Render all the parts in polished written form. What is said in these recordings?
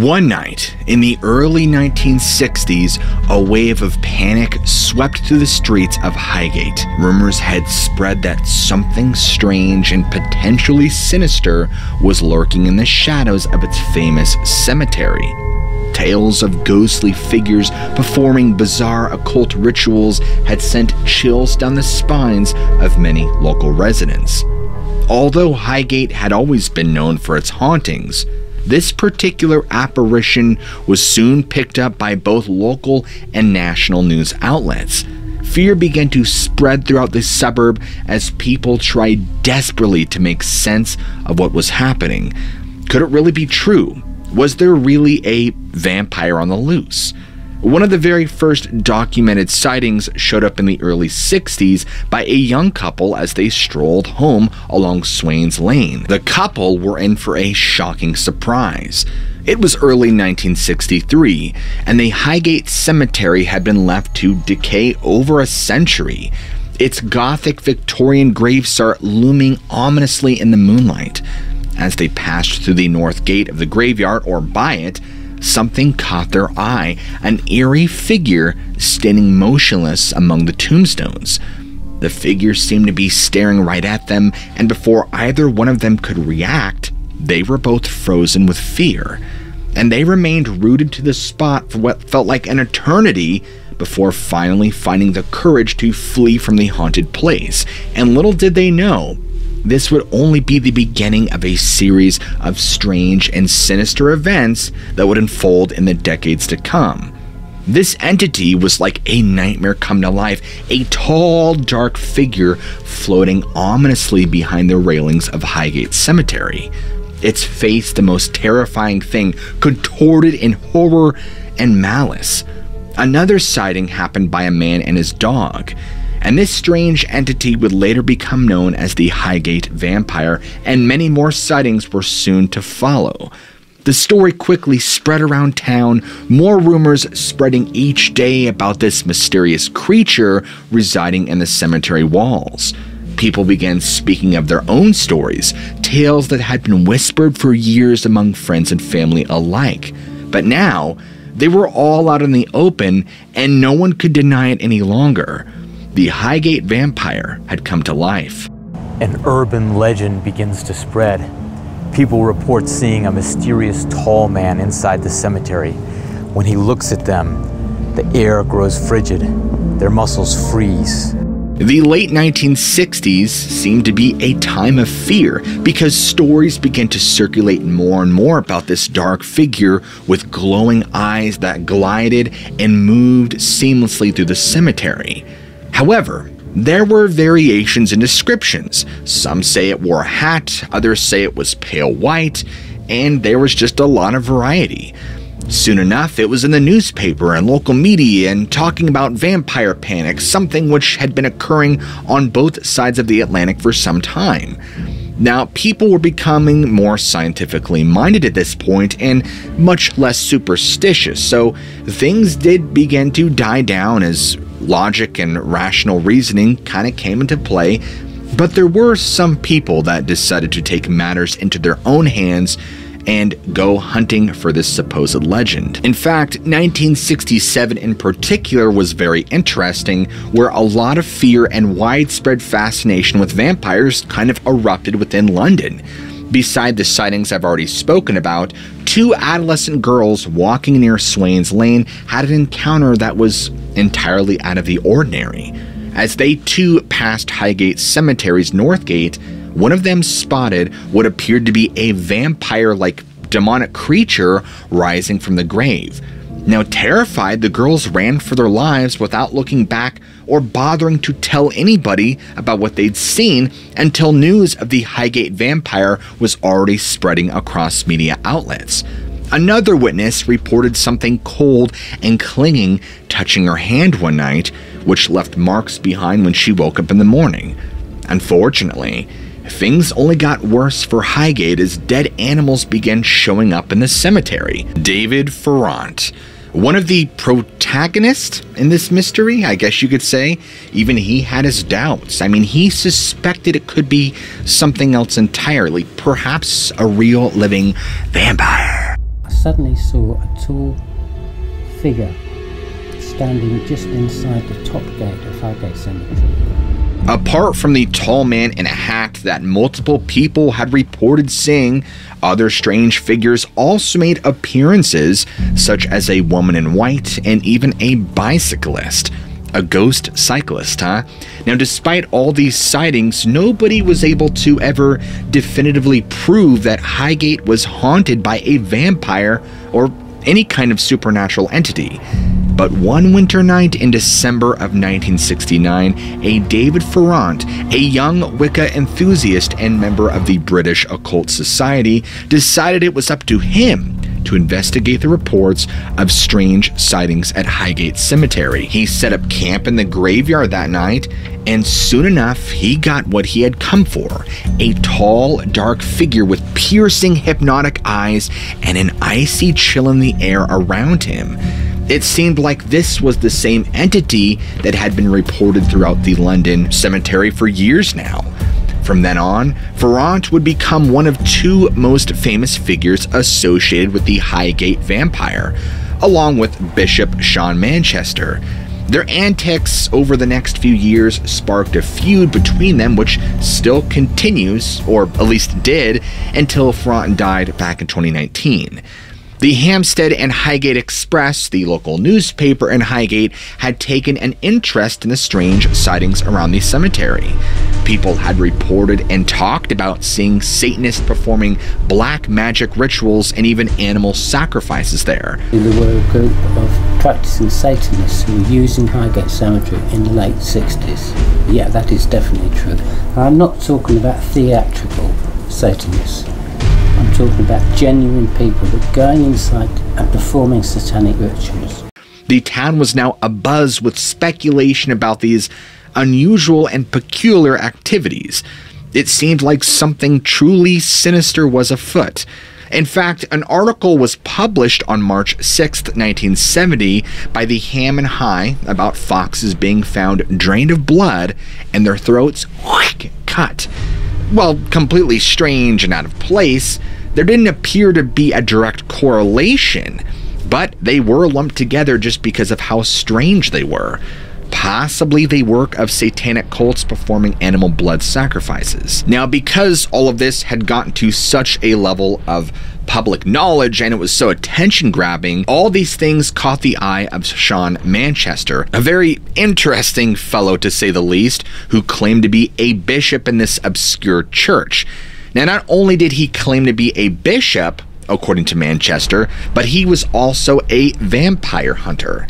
One night in the early 1960s, a wave of panic swept through the streets of Highgate. Rumors had spread that something strange and potentially sinister was lurking in the shadows of its famous cemetery. Tales of ghostly figures performing bizarre occult rituals had sent chills down the spines of many local residents. Although Highgate had always been known for its hauntings, this particular apparition was soon picked up by both local and national news outlets. Fear began to spread throughout the suburb as people tried desperately to make sense of what was happening. Could it really be true? Was there really a vampire on the loose? One of the very first documented sightings showed up in the early 60s by a young couple as they strolled home along Swains Lane. The couple were in for a shocking surprise. It was early 1963, and the Highgate Cemetery had been left to decay over a century. Its Gothic Victorian gravestone looming ominously in the moonlight. As they passed through the north gate of the graveyard, or by it, something caught their eye, an eerie figure standing motionless among the tombstones. The figure seemed to be staring right at them, and before either one of them could react, they were both frozen with fear. And they remained rooted to the spot for what felt like an eternity before finally finding the courage to flee from the haunted place. And little did they know, this would only be the beginning of a series of strange and sinister events that would unfold in the decades to come. This entity was like a nightmare come to life, a tall, dark figure floating ominously behind the railings of Highgate Cemetery. Its face the most terrifying thing, contorted in horror and malice. Another sighting happened by a man and his dog, and this strange entity would later become known as the Highgate Vampire, and many more sightings were soon to follow. The story quickly spread around town, more rumors spreading each day about this mysterious creature residing in the cemetery walls. People began speaking of their own stories, tales that had been whispered for years among friends and family alike. But now, they were all out in the open, and no one could deny it any longer. The Highgate Vampire had come to life. An urban legend begins to spread. People report seeing a mysterious tall man inside the cemetery. When he looks at them, the air grows frigid, their muscles freeze. The late 1960s seemed to be a time of fear because stories began to circulate more and more about this dark figure with glowing eyes that glided and moved seamlessly through the cemetery. However, there were variations in descriptions. Some say it wore a hat, others say it was pale white, and there was just a lot of variety. Soon enough, it was in the newspaper and local media and talking about vampire panic, something which had been occurring on both sides of the Atlantic for some time. Now, people were becoming more scientifically minded at this point and much less superstitious, so things did begin to die down as logic and rational reasoning kind of came into play, but there were some people that decided to take matters into their own hands and go hunting for this supposed legend. In fact, 1967 in particular was very interesting, where a lot of fear and widespread fascination with vampires kind of erupted within London. Beside the sightings I've already spoken about, two adolescent girls walking near Swains Lane had an encounter that was entirely out of the ordinary. As they too passed Highgate Cemetery's north gate, one of them spotted what appeared to be a vampire-like demonic creature rising from the grave. Now terrified, the girls ran for their lives without looking back or bothering to tell anybody about what they'd seen until news of the Highgate Vampire was already spreading across media outlets. Another witness reported something cold and clinging touching her hand one night, which left marks behind when she woke up in the morning. Unfortunately, things only got worse for Highgate as dead animals began showing up in the cemetery. David Ferrant, one of the protagonists in this mystery, I guess you could say, even he had his doubts. I mean, he suspected it could be something else entirely, perhaps a real living vampire. suddenly saw a tall figure standing just inside the top gate of Highgate Cemetery. Apart from the tall man in a hat that multiple people had reported seeing, other strange figures also made appearances, such as a woman in white and even a bicyclist. A ghost cyclist, huh? Now, despite all these sightings, nobody was able to ever definitively prove that Highgate was haunted by a vampire or any kind of supernatural entity. But one winter night in December of 1969, a David Ferrant, a young Wicca enthusiast and member of the British Occult Society, decided it was up to him to investigate the reports of strange sightings at Highgate Cemetery. He set up camp in the graveyard that night, and soon enough, he got what he had come for: a tall, dark figure with piercing, hypnotic eyes and an icy chill in the air around him. It seemed like this was the same entity that had been reported throughout the London cemetery for years now. From then on, Ferrant would become one of two most famous figures associated with the Highgate vampire, along with Bishop Sean Manchester. Their antics over the next few years sparked a feud between them, which still continues, or at least did, until Ferrant died back in 2019. The Hampstead and Highgate Express, the local newspaper in Highgate, had taken an interest in the strange sightings around the cemetery. People had reported and talked about seeing Satanists performing black magic rituals and even animal sacrifices there. There were a group of practicing Satanists who were using Highgate Cemetery in the late 60s. Yeah, that is definitely true. I'm not talking about theatrical Satanists. I'm talking about genuine people that are going inside and performing satanic rituals. The town was now abuzz with speculation about these unusual and peculiar activities. It seemed like something truly sinister was afoot. In fact, an article was published on March 6, 1970 by the Ham and High about foxes being found drained of blood and their throats cut. While completely strange and out of place, there didn't appear to be a direct correlation, but they were lumped together just because of how strange they were. Possibly the work of satanic cults performing animal blood sacrifices. Now, because all of this had gotten to such a level of public knowledge and it was so attention-grabbing, all these things caught the eye of Sean Manchester, a very interesting fellow to say the least, who claimed to be a bishop in this obscure church. Now, not only did he claim to be a bishop, according to Manchester, but he was also a vampire hunter.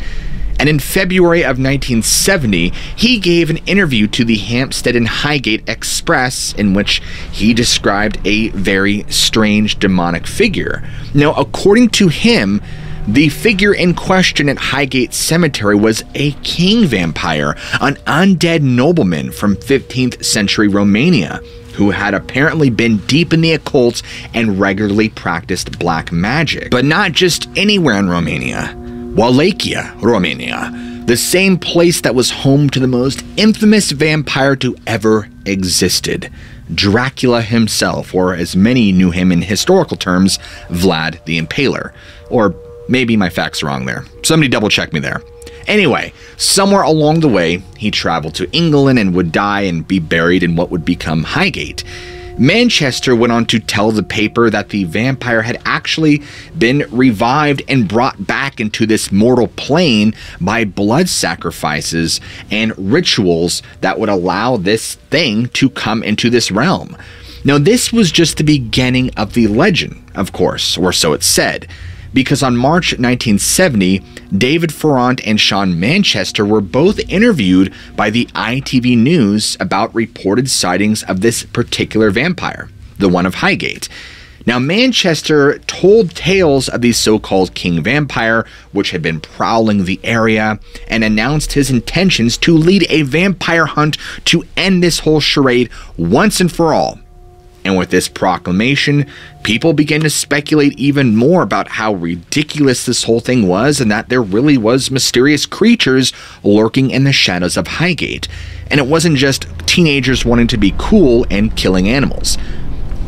And in February of 1970, he gave an interview to the Hampstead and Highgate Express in which he described a very strange demonic figure. Now, according to him, the figure in question at Highgate Cemetery was a king vampire, an undead nobleman from 15th century Romania, who had apparently been deep in the occult and regularly practiced black magic. But not just anywhere in Romania. Wallachia, Romania, the same place that was home to the most infamous vampire to ever existed, Dracula himself, or as many knew him in historical terms, Vlad the Impaler. Or maybe my facts are wrong there. Somebody double check me there. Anyway, somewhere along the way, he traveled to England and would die and be buried in what would become Highgate. Manchester went on to tell the paper that the vampire had actually been revived and brought back into this mortal plane by blood sacrifices and rituals that would allow this thing to come into this realm. Now, this was just the beginning of the legend, of course, or so it said, because on March 1970, David Ferrant and Sean Manchester were both interviewed by the ITV News about reported sightings of this particular vampire, the one of Highgate. Now, Manchester told tales of the so-called king vampire, which had been prowling the area, and announced his intentions to lead a vampire hunt to end this whole charade once and for all. And with this proclamation, people began to speculate even more about how ridiculous this whole thing was and that there really was mysterious creatures lurking in the shadows of Highgate. And it wasn't just teenagers wanting to be cool and killing animals.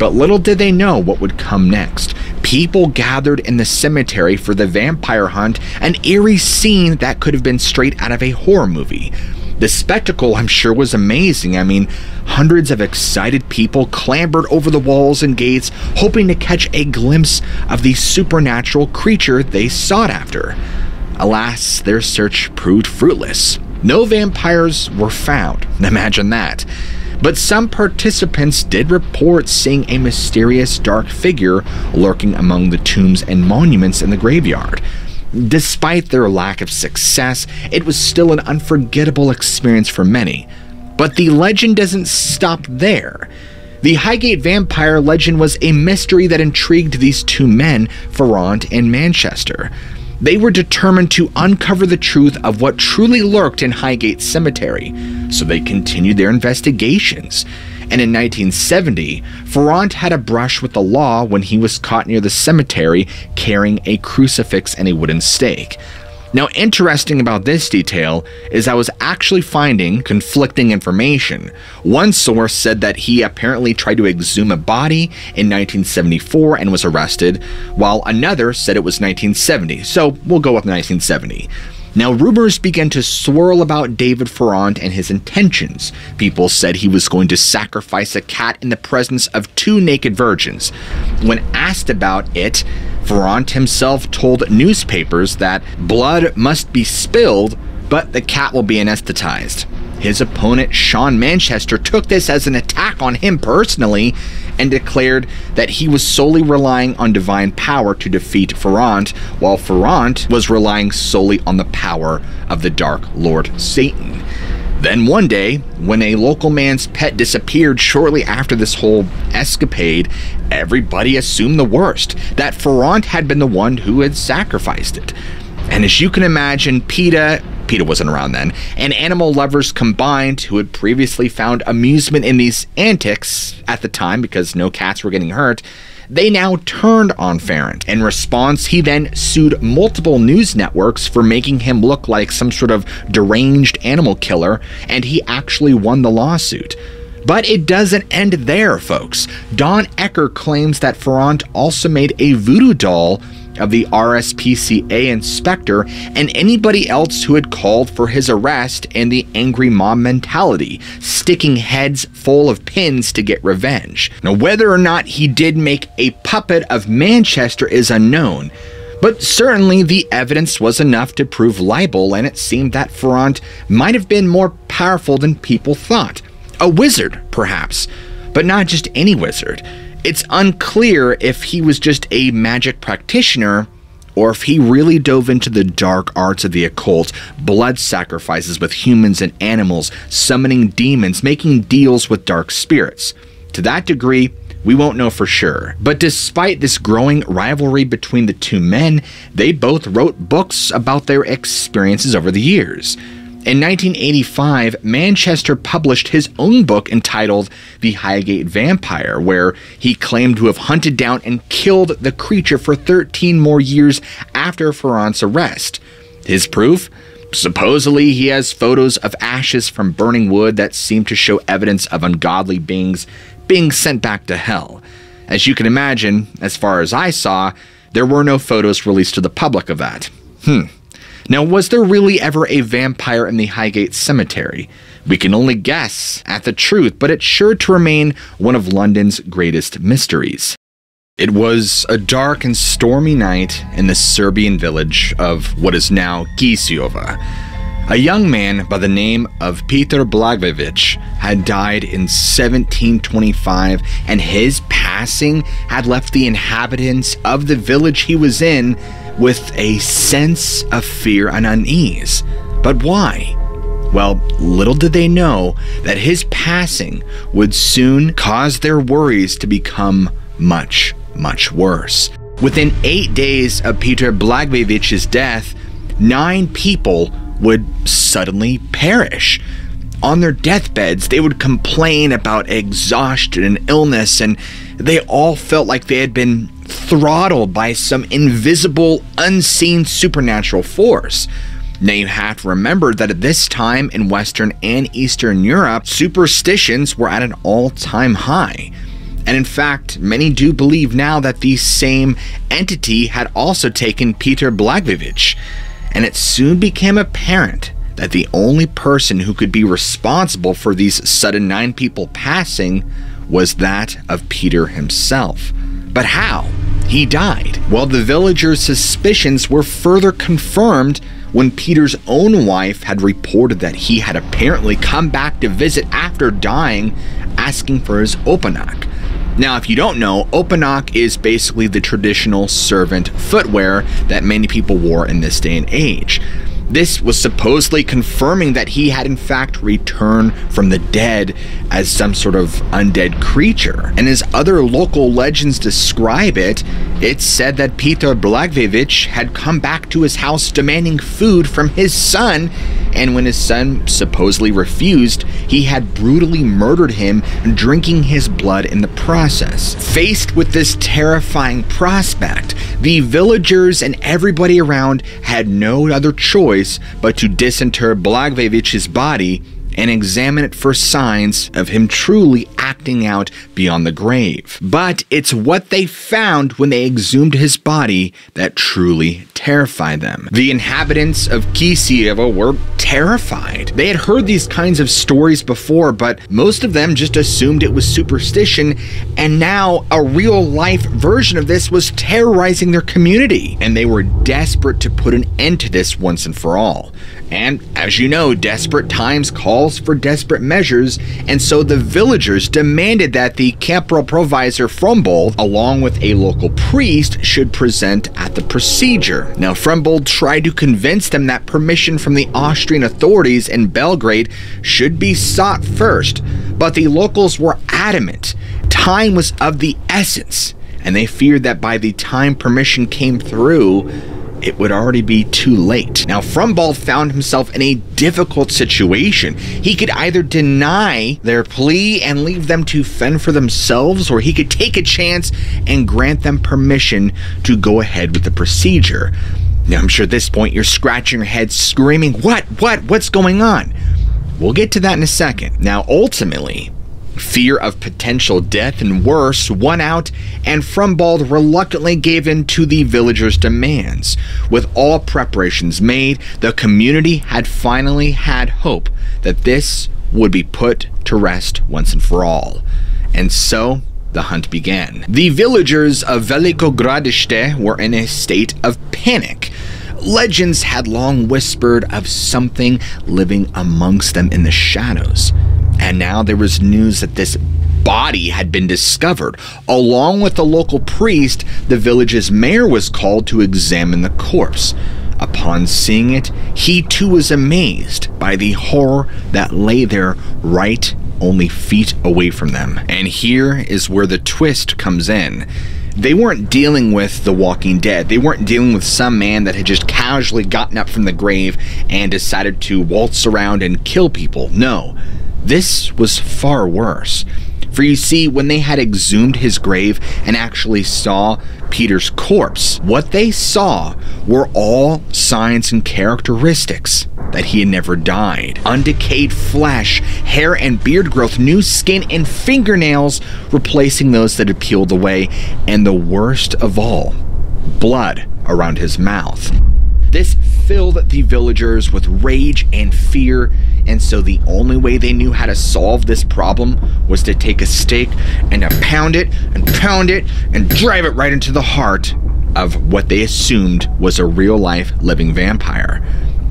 But little did they know what would come next. People gathered in the cemetery for the vampire hunt, an eerie scene that could have been straight out of a horror movie. The spectacle, I'm sure, was amazing. I mean, hundreds of excited people clambered over the walls and gates, hoping to catch a glimpse of the supernatural creature they sought after. Alas, their search proved fruitless. No vampires were found. Imagine that. But some participants did report seeing a mysterious dark figure lurking among the tombs and monuments in the graveyard. Despite their lack of success, it was still an unforgettable experience for many. But the legend doesn't stop there. The Highgate vampire legend was a mystery that intrigued these two men, Ferrand and Manchester. They were determined to uncover the truth of what truly lurked in Highgate Cemetery, so they continued their investigations. And in 1970, Ferrand had a brush with the law when he was caught near the cemetery carrying a crucifix and a wooden stake. Now, interesting about this detail is I was actually finding conflicting information. One source said that he apparently tried to exhume a body in 1974 and was arrested, while another said it was 1970, so we'll go with 1970. Now, rumors began to swirl about David Ferrand and his intentions. People said he was going to sacrifice a cat in the presence of two naked virgins. When asked about it, Ferrand himself told newspapers that blood must be spilled, but the cat will be anesthetized. His opponent, Sean Manchester, took this as an attack on him personally and declared that he was solely relying on divine power to defeat Ferrand, while Ferrand was relying solely on the power of the Dark Lord Satan. Then one day, when a local man's pet disappeared shortly after this whole escapade, everybody assumed the worst, that Ferrand had been the one who had sacrificed it. And as you can imagine, PETA wasn't around then, and animal lovers combined who had previously found amusement in these antics at the time because no cats were getting hurt, they now turned on Ferrand. In response, he then sued multiple news networks for making him look like some sort of deranged animal killer, and he actually won the lawsuit. But it doesn't end there, folks. Don Ecker claims that Ferrand also made a voodoo doll of the RSPCA inspector and anybody else who had called for his arrest and the angry mob mentality, sticking heads full of pins to get revenge. Now, whether or not he did make a puppet of Manchester is unknown, but certainly the evidence was enough to prove libel, and it seemed that Ferrand might have been more powerful than people thought. A wizard, perhaps, but not just any wizard. It's unclear if he was just a magic practitioner or if he really dove into the dark arts of the occult, blood sacrifices with humans and animals, summoning demons, making deals with dark spirits. To that degree, we won't know for sure. But despite this growing rivalry between the two men, they both wrote books about their experiences over the years. In 1985, Manchester published his own book entitled The Highgate Vampire, where he claimed to have hunted down and killed the creature for 13 more years after Ferrand's arrest. His proof? Supposedly, he has photos of ashes from burning wood that seem to show evidence of ungodly beings being sent back to hell. As you can imagine, as far as I saw, there were no photos released to the public of that. Now, was there really ever a vampire in the Highgate Cemetery? We can only guess at the truth, but it's sure to remain one of London's greatest mysteries. It was a dark and stormy night in the Serbian village of what is now Kisiova. A young man by the name of Peter Blagojevich had died in 1725, and his passing had left the inhabitants of the village he was in with a sense of fear and unease. But why? Well, little did they know that his passing would soon cause their worries to become much, much worse. Within 8 days of Peter Blagojevich's death, 9 people would suddenly perish. On their deathbeds, they would complain about exhaustion and illness, and they all felt like they had been throttled by some invisible, unseen supernatural force. Now, you have to remember that at this time in Western and Eastern Europe, superstitions were at an all-time high. And in fact, many do believe now that the same entity had also taken Peter Blagojevich, and it soon became apparent that the only person who could be responsible for these sudden 9 people passing was that of Peter himself. But how? He died. Well, the villagers' suspicions were further confirmed when Peter's own wife had reported that he had apparently come back to visit after dying, asking for his openak. Now, if you don't know, openak is basically the traditional servant footwear that many people wore in this day and age. This was supposedly confirming that he had in fact returned from the dead as some sort of undead creature. And as other local legends describe it, it's said that Peter Blagojevich had come back to his house demanding food from his son, and when his son supposedly refused, he had brutally murdered him, drinking his blood in the process. Faced with this terrifying prospect, the villagers and everybody around had no other choice but to disinter Blagojevich's body and examine it for signs of him truly acting out beyond the grave. But it's what they found when they exhumed his body that truly terrified them. The inhabitants of Kisievo were terrified. They had heard these kinds of stories before, but most of them just assumed it was superstition, and now a real-life version of this was terrorizing their community, and they were desperate to put an end to this once and for all. And as you know, desperate times calls for desperate measures, and so the villagers demanded that the Campbell provisor Frumbold, along with a local priest, should present at the procedure. Now, Frumbold tried to convince them that permission from the Austrian authorities in Belgrade should be sought first, but the locals were adamant. Time was of the essence, and they feared that by the time permission came through, it would already be too late. Now, Frumbold found himself in a difficult situation. He could either deny their plea and leave them to fend for themselves, or he could take a chance and grant them permission to go ahead with the procedure. Now, I'm sure at this point you're scratching your head screaming, what's going on? We'll get to that in a second. Now, ultimately, fear of potential death and worse won out, and Frumbold reluctantly gave in to the villagers' demands. With all preparations made, the community had finally had hope that this would be put to rest once and for all. And so, the hunt began. The villagers of Veliko Gradište were in a state of panic. Legends had long whispered of something living amongst them in the shadows. And now there was news that this body had been discovered. Along with the local priest, the village's mayor was called to examine the corpse. Upon seeing it, he too was amazed by the horror that lay there right only feet away from them. And here is where the twist comes in. They weren't dealing with the Walking Dead. They weren't dealing with some man that had just casually gotten up from the grave and decided to waltz around and kill people. No. This was far worse. For you see, when they had exhumed his grave and actually saw Peter's corpse, what they saw were all signs and characteristics that he had never died. Undecayed flesh, hair and beard growth, new skin and fingernails replacing those that had peeled away, and the worst of all, blood around his mouth. This filled the villagers with rage and fear, and so the only way they knew how to solve this problem was to take a stake and to pound it and drive it right into the heart of what they assumed was a real-life living vampire.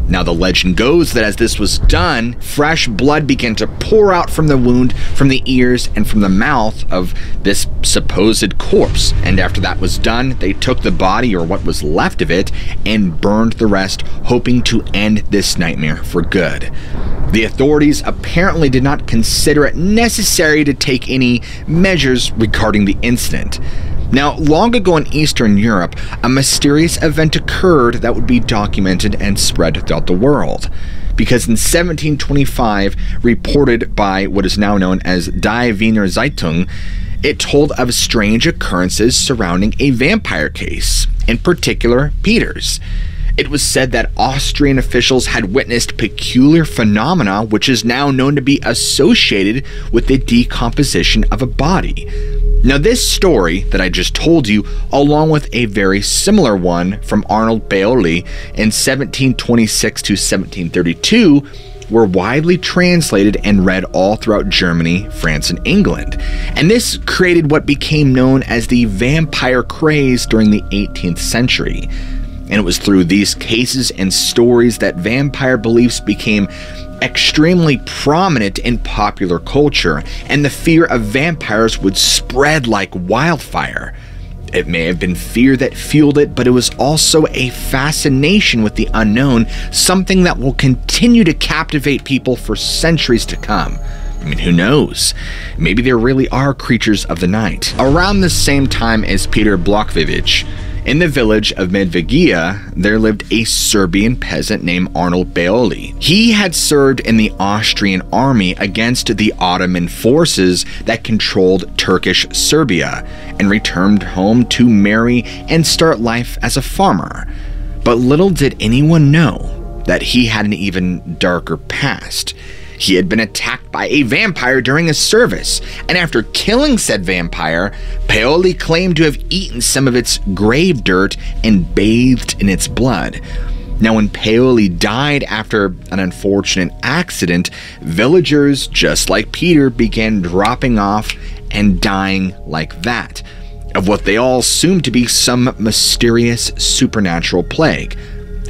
Now, the legend goes that as this was done, fresh blood began to pour out from the wound, from the ears, and from the mouth of this supposed corpse. And after that was done, they took the body, or what was left of it, and burned the rest, hoping to end this nightmare for good. The authorities apparently did not consider it necessary to take any measures regarding the incident. Now, long ago in Eastern Europe, a mysterious event occurred that would be documented and spread throughout the world. Because in 1725, reported by what is now known as Die Wiener Zeitung, it told of strange occurrences surrounding a vampire case, in particular Peter's. It was said that Austrian officials had witnessed peculiar phenomena which is now known to be associated with the decomposition of a body. Now, this story that I just told you, along with a very similar one from Arnold Paoli in 1726 to 1732, were widely translated and read all throughout Germany, France, and England. And this created what became known as the vampire craze during the 18th century. And it was through these cases and stories that vampire beliefs became extremely prominent in popular culture, and the fear of vampires would spread like wildfire. It may have been fear that fueled it, but it was also a fascination with the unknown, something that will continue to captivate people for centuries to come. I mean, who knows? Maybe there really are creatures of the night. Around the same time as Peter Blachowicz, in the village of Medvegia, there lived a Serbian peasant named Arnold Paoli. He had served in the Austrian army against the Ottoman forces that controlled Turkish Serbia and returned home to marry and start life as a farmer. But little did anyone know that he had an even darker past. He had been attacked by a vampire during his service, and after killing said vampire, Paoli claimed to have eaten some of its grave dirt and bathed in its blood. Now, when Paoli died after an unfortunate accident, villagers, just like Peter, began dropping off and dying like that, of what they all assumed to be some mysterious supernatural plague.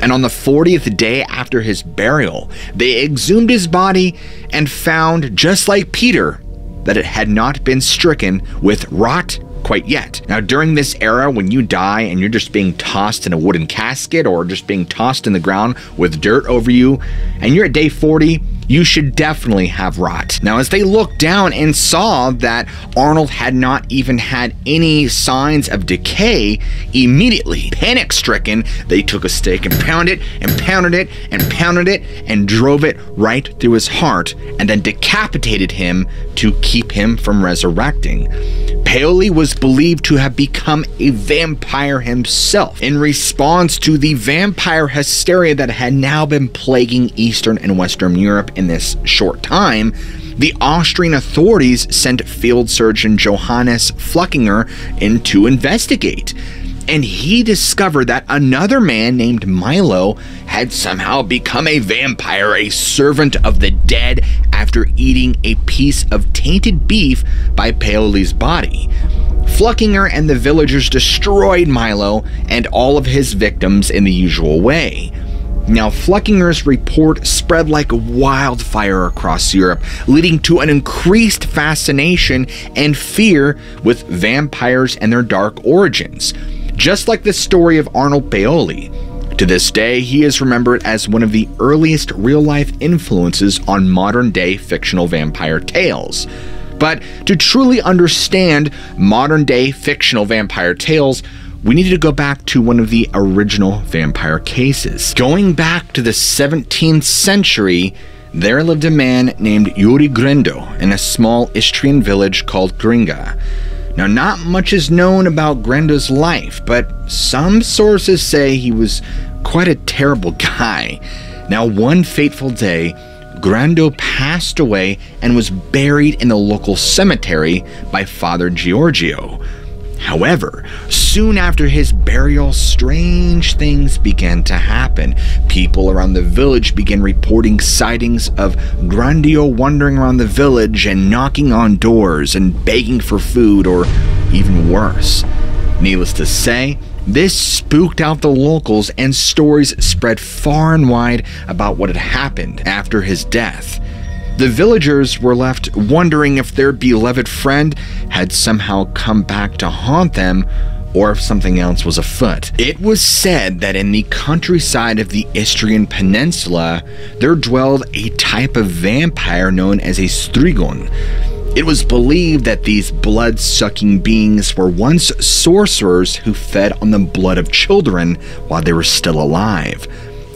And on the 40th day after his burial, they exhumed his body and found, just like Peter, that it had not been stricken with rot quite yet. Now, during this era, when you die and you're just being tossed in a wooden casket or just being tossed in the ground with dirt over you, and you're at day 40, you should definitely have rot. Now, as they looked down and saw that Arnold had not even had any signs of decay, immediately, panic-stricken, they took a stake and pounded it and pounded it and pounded it and drove it right through his heart and then decapitated him to keep him from resurrecting. Paoli was believed to have become a vampire himself in response to the vampire hysteria that had now been plaguing Eastern and Western Europe in this short time. The Austrian authorities sent field surgeon Johannes Fluckinger in to investigate, and he discovered that another man named Milo had somehow become a vampire, a servant of the dead, after eating a piece of tainted beef by Paoli's body. Fluckinger and the villagers destroyed Milo and all of his victims in the usual way. Now, Fluckinger's report spread like wildfire across Europe, leading to an increased fascination and fear with vampires and their dark origins. Just like the story of Arnold Paoli, to this day, he is remembered as one of the earliest real-life influences on modern-day fictional vampire tales. But to truly understand modern-day fictional vampire tales, we needed to go back to one of the original vampire cases. Going back to the 17th century, there lived a man named Yuri Grendo in a small Istrian village called Gringa. Now, not much is known about Grendo's life, but some sources say he was quite a terrible guy. Now, one fateful day, Grendo passed away and was buried in the local cemetery by Father Giorgio. However, soon after his burial, strange things began to happen. People around the village began reporting sightings of Grendo wandering around the village and knocking on doors and begging for food, or even worse. Needless to say, this spooked out the locals, and stories spread far and wide about what had happened after his death. The villagers were left wondering if their beloved friend had somehow come back to haunt them, or if something else was afoot. It was said that in the countryside of the Istrian Peninsula, there dwelled a type of vampire known as a strigon. It was believed that these blood-sucking beings were once sorcerers who fed on the blood of children while they were still alive.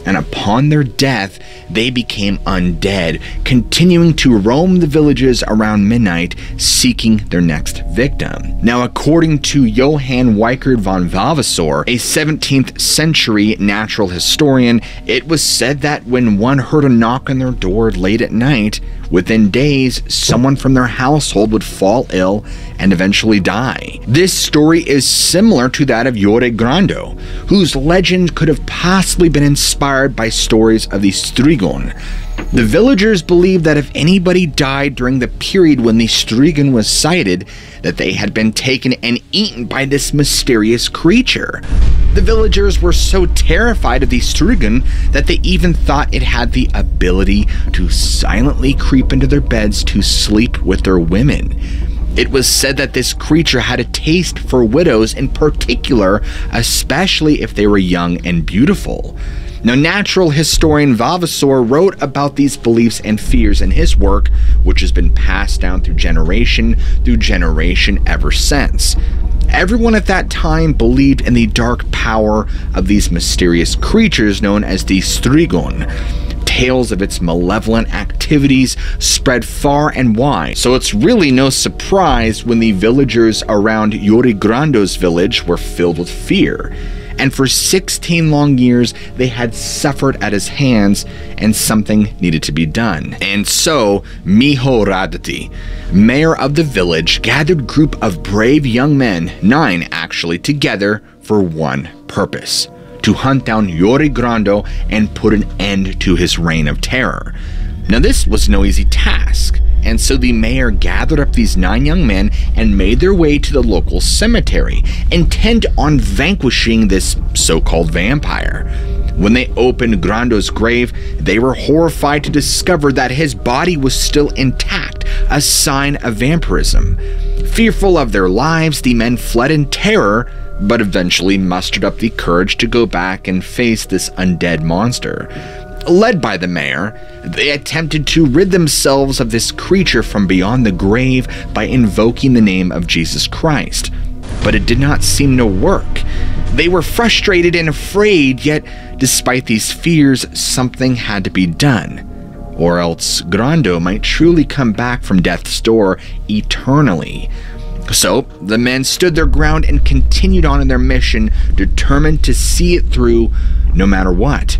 And upon their death, they became undead, continuing to roam the villages around midnight, seeking their next victim. Now, according to Johann Weichert von Vavasor, a 17th century natural historian, it was said that when one heard a knock on their door late at night, Within days, someone from their household would fall ill and eventually die. This story is similar to that of Yore Grando, whose legend could have possibly been inspired by stories of the Strigon. The villagers believed that if anybody died during the period when the Strigon was sighted, that they had been taken and eaten by this mysterious creature. The villagers were so terrified of the Strigon that they even thought it had the ability to silently creep into their beds to sleep with their women. It was said that this creature had a taste for widows in particular, especially if they were young and beautiful. Now, natural historian Vavasor wrote about these beliefs and fears in his work, which has been passed down through generation ever since. Everyone at that time believed in the dark power of these mysterious creatures known as the Strigon. Tales of its malevolent activities spread far and wide, so it's really no surprise when the villagers around Yore Grando's village were filled with fear. And for 16 long years, they had suffered at his hands, and something needed to be done. And so, Miho Radati, mayor of the village, gathered a group of brave young men, 9 actually, together for one purpose: to hunt down Yore Grando and put an end to his reign of terror. Now, this was no easy task, and so the mayor gathered up these 9 young men and made their way to the local cemetery, intent on vanquishing this so-called vampire. When they opened Grando's grave, they were horrified to discover that his body was still intact, a sign of vampirism. Fearful of their lives, the men fled in terror, but eventually mustered up the courage to go back and face this undead monster. Led by the mayor, they attempted to rid themselves of this creature from beyond the grave by invoking the name of Jesus Christ. But it did not seem to work. They were frustrated and afraid, yet despite these fears, something had to be done, or else Grando might truly come back from death's door eternally. So, the men stood their ground and continued on in their mission, determined to see it through no matter what.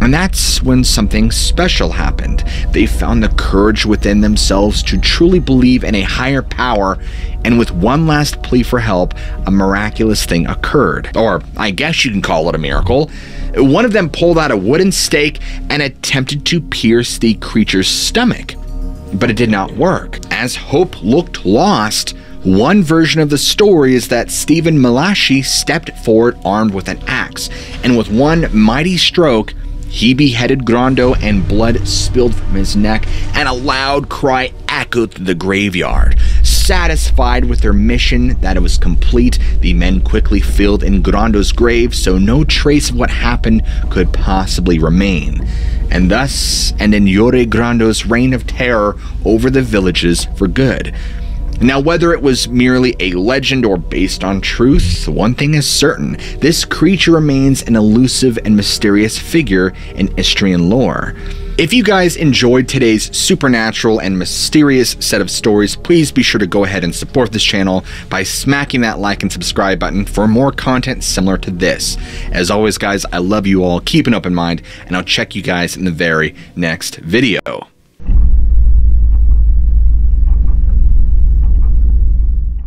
And that's when something special happened. They found the courage within themselves to truly believe in a higher power, and with one last plea for help, a miraculous thing occurred. Or, I guess you can call it a miracle. One of them pulled out a wooden stake and attempted to pierce the creature's stomach. But it did not work. As hope looked lost, one version of the story is that Stephen Malachi stepped forward armed with an axe, and with one mighty stroke, he beheaded Grando and blood spilled from his neck, and a loud cry echoed through the graveyard. Satisfied with their mission that it was complete, the men quickly filled in Grando's grave so no trace of what happened could possibly remain. And thus ended Yore Grando's reign of terror over the villages for good. Now, whether it was merely a legend or based on truth, one thing is certain: this creature remains an elusive and mysterious figure in Istrian lore. If you guys enjoyed today's supernatural and mysterious set of stories, please be sure to go ahead and support this channel by smacking that like and subscribe button for more content similar to this. As always, guys, I love you all, keep an open mind, and I'll check you guys in the very next video.